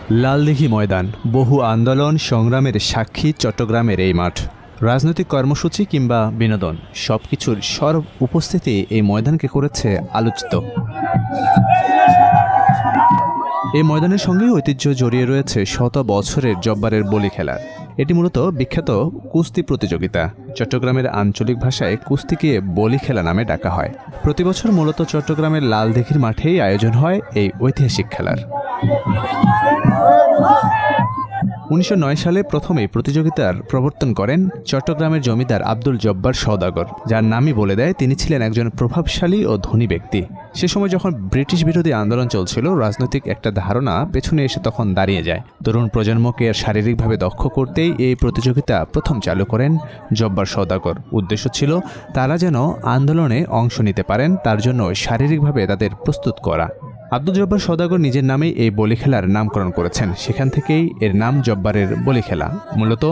লালদিঘি ময়দান, বহু আন্দোলন সংগ্রামের সাক্ষী চট্টগ্রামের এই মাঠ। রাজনৈতিক কর্মসূচি কিংবা বিনোদন সবকিছুর সর্ব উপস্থিতি এই ময়দানকে করেছে আলোচিত। এই ময়দানের সঙ্গে ঐতিহ্য জড়িয়ে রয়েছে শত বছরের জব্বারের বলি খেলার। এটি মূলত বিখ্যাত কুস্তি প্রতিযোগিতা। চট্টগ্রামের আঞ্চলিক ভাষায় কুস্তিকে বলি খেলা নামে ডাকা হয়। প্রতিবছর মূলত চট্টগ্রামের লালদিঘির মাঠেই আয়োজন হয় এই ঐতিহাসিক খেলার। 1909 সালে প্রথমে প্রতিযোগিতার প্রবর্তন করেন চট্টগ্রামের জমিদার আব্দুল জব্বার সওদাগর, যার নামই বলে দেয় তিনি ছিলেন একজন প্রভাবশালী ও ধনী ব্যক্তি। সে সময় যখন ব্রিটিশ বিরোধী আন্দোলন চলছিল, রাজনৈতিক একটা ধারণা পেছনে এসে তখন দাঁড়িয়ে যায়। তরুণ প্রজন্মকে শারীরিকভাবে দক্ষ করতেই এই প্রতিযোগিতা প্রথম চালু করেন জব্বার সওদাগর। উদ্দেশ্য ছিল তারা যেন আন্দোলনে অংশ নিতে পারেন, তার জন্য শারীরিকভাবে তাদের প্রস্তুত করা। আব্দুল জব্বার সওদাগর নিজের নামেই এই বলি খেলার নামকরণ করেছেন। সেখান থেকেই এর নাম জব্বারের বলি খেলা। মূলত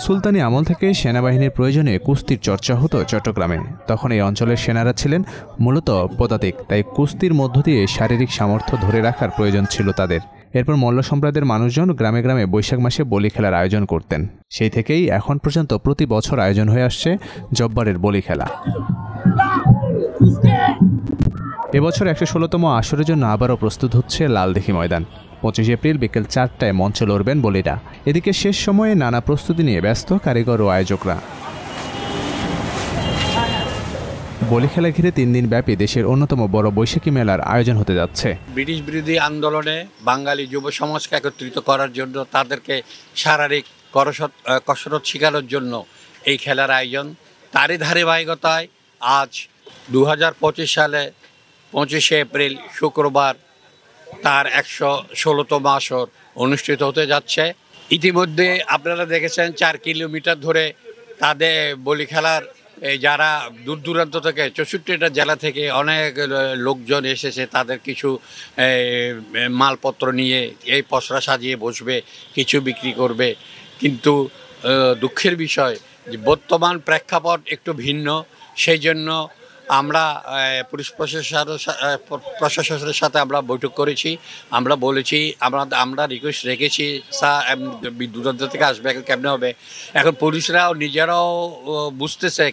সুলতানি আমল থেকে সেনাবাহিনীর প্রয়োজনে কুস্তির চর্চা হতো চট্টগ্রামে। তখন এই অঞ্চলের সেনারা ছিলেন মূলত পদাতিক, তাই কুস্তির মধ্য দিয়ে শারীরিক সামর্থ্য ধরে রাখার প্রয়োজন ছিল তাদের। এরপর মল্ল সম্প্রদায়ের মানুষজন গ্রামে গ্রামে বৈশাখ মাসে বলি খেলার আয়োজন করতেন। সেই থেকেই এখন পর্যন্ত প্রতি বছর আয়োজন হয়ে আসছে জব্বারের বলি খেলা। এবছর 116তম আসরের জন্য আবারও প্রস্তুত হচ্ছে লালদিঘি ময়দান। 25 এপ্রিল বিকেল 4টায় মঞ্চে লড়বেন বলিরা। এদিকে শেষ সময়ে নানা প্রস্তুতি নিয়ে ব্যস্ত কারিগর ও আয়োজকরা। বলি খেলা ঘিরে 3 দিন ব্যাপী দেশের অন্যতম বড় বৈশাখী মেলার আয়োজন হতে যাচ্ছে। ব্রিটিশ বিরোধী আন্দোলনে বাঙালি যুব সমাজকে একত্রিত করার জন্য, তাদেরকে শারীরিক কসরত শেখানোর জন্য এই খেলার আয়োজন। তারই ধারাবাহিকতায় আজ 2025 সালে 25 এপ্রিল শুক্রবার তার 116তম আসর অনুষ্ঠিত হতে যাচ্ছে। ইতিমধ্যে আপনারা দেখেছেন 4 কিলোমিটার ধরে তাদের বলি খেলার যারা দূর দূরান্ত থেকে 64টা জেলা থেকে অনেক লোকজন এসেছে। তাদের কিছু মালপত্র নিয়ে এই পসরা সাজিয়ে বসবে, কিছু বিক্রি করবে। কিন্তু দুঃখের বিষয় যে বর্তমান প্রেক্ষাপট একটু ভিন্ন। সেই জন্য আমরা পুলিশ প্রশাসনের সাথে আমরা বৈঠক করেছি। আমরা বলেছি, আমরা রিকোয়েস্ট রেখেছি, দূরান্ত থেকে আসবে, এখন কেমনে হবে। এখন পুলিশরাও নিজেরাও বুঝতেছে।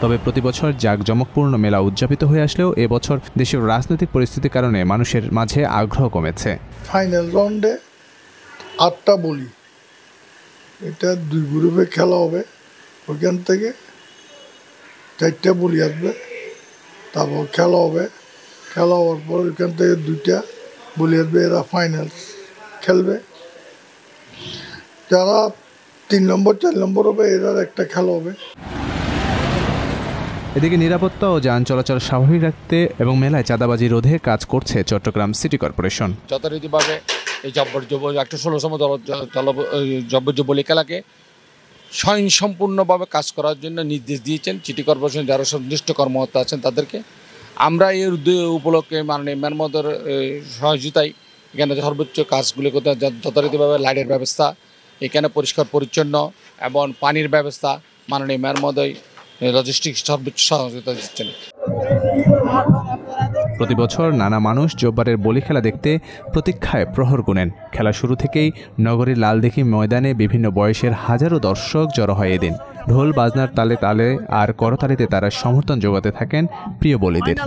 তবে প্রতি বছর জাঁকজমকপূর্ণ মেলা উদযাপিত হয়ে আসলেও এবছর দেশের রাজনৈতিক পরিস্থিতির কারণে মানুষের মাঝে আগ্রহ কমেছে। ফাইনাল রাউন্ডে 8টা বলি, এটা 2 গ্রুপে খেলা হবে। ওইখান থেকে 4টা বলি আসবে, তারপর খেলা হবে। খেলা হওয়ার পর ওইখান থেকে 2টা বলি আসবে, এরা ফাইনাল খেলবে। যারা 3 নম্বর 4 নম্বর হবে, এরা একটা খেলা হবে। এদিকে নিরাপত্তা ও যান চলাচল স্বাভাবিক রাখতে এবং মেলায় চাঁদাবাজি রোধে কাজ করছে চট্টগ্রাম সিটি কর্পোরেশন। যথারীতিভাবে এই একটা 16তম জব্বর বলি খেলাকে স্বয়ংসম্পূর্ণভাবে কাজ করার জন্য নির্দেশ দিয়েছেন সিটি কর্পোরেশন যারা সংশ্লিষ্ট কর্মকর্তা আছেন তাদেরকে। আমরা এর উপলক্ষে মাননীয় মেয়র মহোদয়ের সহযোগিতায় এখানে সর্বোচ্চ কাজগুলি করতে, যথারীতিভাবে লাইটের ব্যবস্থা, এখানে পরিষ্কার পরিচ্ছন্ন এবং পানির ব্যবস্থা মাননীয় মেয়র মহোদয় লজিস্টিক্স সর্বোচ্চ সহযোগিতা দিচ্ছেন। প্রতি বছর নানা মানুষ জব্বারের বলি খেলা দেখতে প্রতীক্ষায় প্রহর গুনেন। খেলা শুরু থেকেই নগরীর লালদিঘি ময়দানে বিভিন্ন বয়সের হাজারো দর্শক জড়ো হয় এদিন। ঢোল বাজনার তালে তালে আর করতালিতে তারা সমর্থন জোগাতে থাকেন প্রিয় বলিদের।